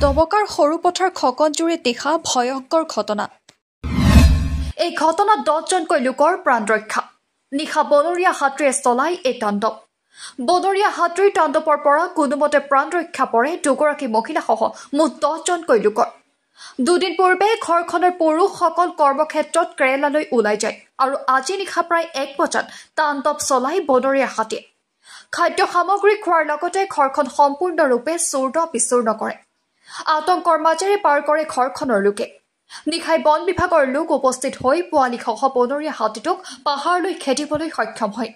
দবকাৰ সৰুপথাৰ খকনজুৰিত দেখা ভয়ংকৰ ঘটনা। এই ঘটনাত 10জনকৈ লোকৰ প্ৰাণ ৰক্ষা। নিশা বনৰীয়া হাতীৰে চলাই এই তাণ্ডৱ। বনৰীয়া হাতীৰ তাণ্ডৱৰ পৰা কোনোমতে প্ৰাণ ৰক্ষা পৰে দুগৰাকী মহিলাসহ মুঠ 10জনকৈ লোকৰ। দুদিন পূৰ্বে ঘৰখনৰ পুৰুষসকল কৰ্মক্ষেত্ৰত কেৰেলালৈ ওলাই যায় আৰু আজি নিশা প্ৰায় 1 বজাত তাণ্ডৱ চলাই বনৰীয়া হাতীয়ে। খাদ্য সামগ্ৰী খোৱাৰ লগতে ঘৰখন সম্পূৰ্ণৰূপে চূৰ্ণ বিচূৰ্ণ কৰে। আতংকৰ মাজেৰে পাৰ কৰে ঘৰখনৰ লোকে। নিশাই বন বিভাগৰ লোক উপস্থিত হৈ পোৱালিসহ বনৰীয়া হাতীটোক পাহাৰলৈ খেদিবলৈ সক্ষম হয়।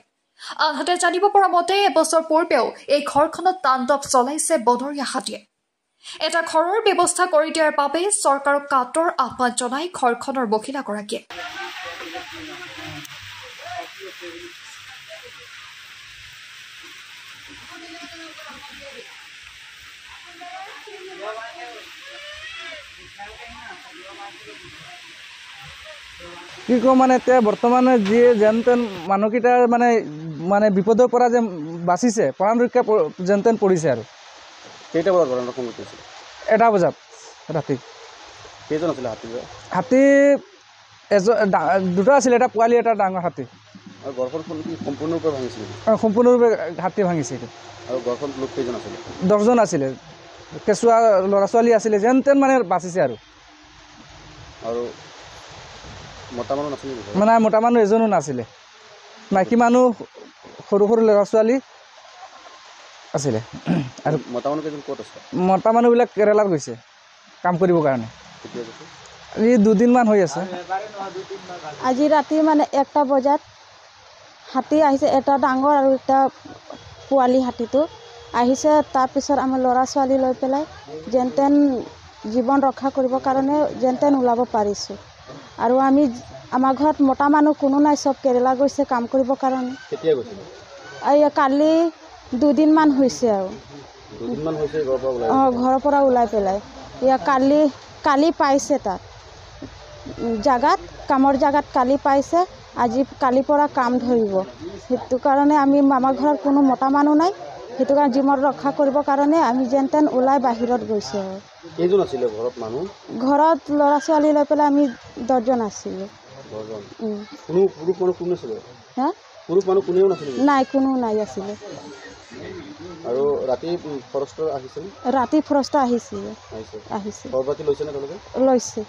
আনহাতে জানিব পৰা মতে এবছৰ পূৰ্বেও এই ঘৰখনত তাণ্ডৱ চলাইছে বনৰীয়া হাতীয়ে। এটা ঘৰৰ ব্যৱস্থা কৰি দিয়াৰ বাবে চৰকাৰক কাটৰ আহ্বান জনাই ঘৰখনৰ মহিলাগৰাকীয়ে। কি কম মানে এতিয়া বৰ্তমানে যিয়ে যেন তেন মানুহকেইটাৰ মানে বিপদৰ পৰা যে বাচিছে, প্ৰাণ ৰক্ষা যেন তেন পৰিছে। আৰু কেইটা বজাত ঘটনাটো সংঘটিত হৈছিল? 1টা বজাত ৰাতি। কেইজন আছিলে হাতী? হাতী দুটা আছিলে, এটা পোৱালি এটা ডাঙৰ হাতী। আৰু ঘৰখন কি সম্পূৰ্ণৰূপে ভাঙিছিল? সম্পূৰ্ণৰূপে হাতী ভাঙিছে। আৰু ঘৰখন লোক কেইজন আছিলে? 10জন আছিলে। কেঁচুৱা ল'ৰা ছোৱালী আছিলে, যেন তেন মানে বাচিছে। আৰু মতা মানুহ নাছিলে? মানে মতা মানুহ এজনো নাছিলে, মাইকী মানুহ সৰু সৰু ল'ৰা ছোৱালী আছিলে। আৰু মতা মানুহ কেইজন ক'ত আছে? মতা মানুহবিলাক কেৰেলাত গৈছে কাম কৰিবৰ কাৰণে। আজি 2 দিনমান হৈ আছে। আজি ৰাতি মানে 1টা বজাত হাতী আহিছে, এটা ডাঙৰ আৰু এটা পোৱালি হাতীটো আহিছে। তাৰপিছত আমাৰ ল'ৰা ছোৱালী লৈ পেলাই যেন তেন জীৱন ৰক্ষা কৰিবৰ কাৰণে যেন তেন ওলাব পাৰিছোঁ। আৰু আমাৰ ঘৰত মতা মানুহ কোনো নাই, চব কেৰেলা গৈছে কাম কৰিবৰ কাৰণে। কেতিয়া গৈছিলে? এই কালি 2 দিনমান হৈছে। আৰু 2 দিনমান হৈছে ঘৰৰ পৰা ওলাই পেলাই কালি পাইছে তাত জাগাত, কামৰ জাগাত কালি পাইছে। কালিৰ পৰা কাম ধৰিব। সেইটো কাৰণে আমাৰ ঘৰত কোনো মতা মানুহ নাই, সেইটো কাৰণে জীৱন ৰক্ষা কৰিবৰ কাৰণে আমি যেন তেন ওলাই বাহিৰত গৈছোঁ। আৰু কেইজন আছিলে ঘৰত মানুহ? ঘৰত ল'ৰা ছোৱালী লৈ পেলাই আমি 10জন আছিলোঁ। 10জন? কোনো পুৰুষ মানুহ কোন আছিলে? হা? পুৰুষ মানুহ কোনেও নাছিলে? নাই, কোনো নাই আছিলে। আৰু ৰাতি ফৰেষ্টৰ আহিছিল? ৰাতি ফৰেষ্ট আহিছে। খবৰ পাতি লৈছে নে তেওঁলোকে? লৈছে।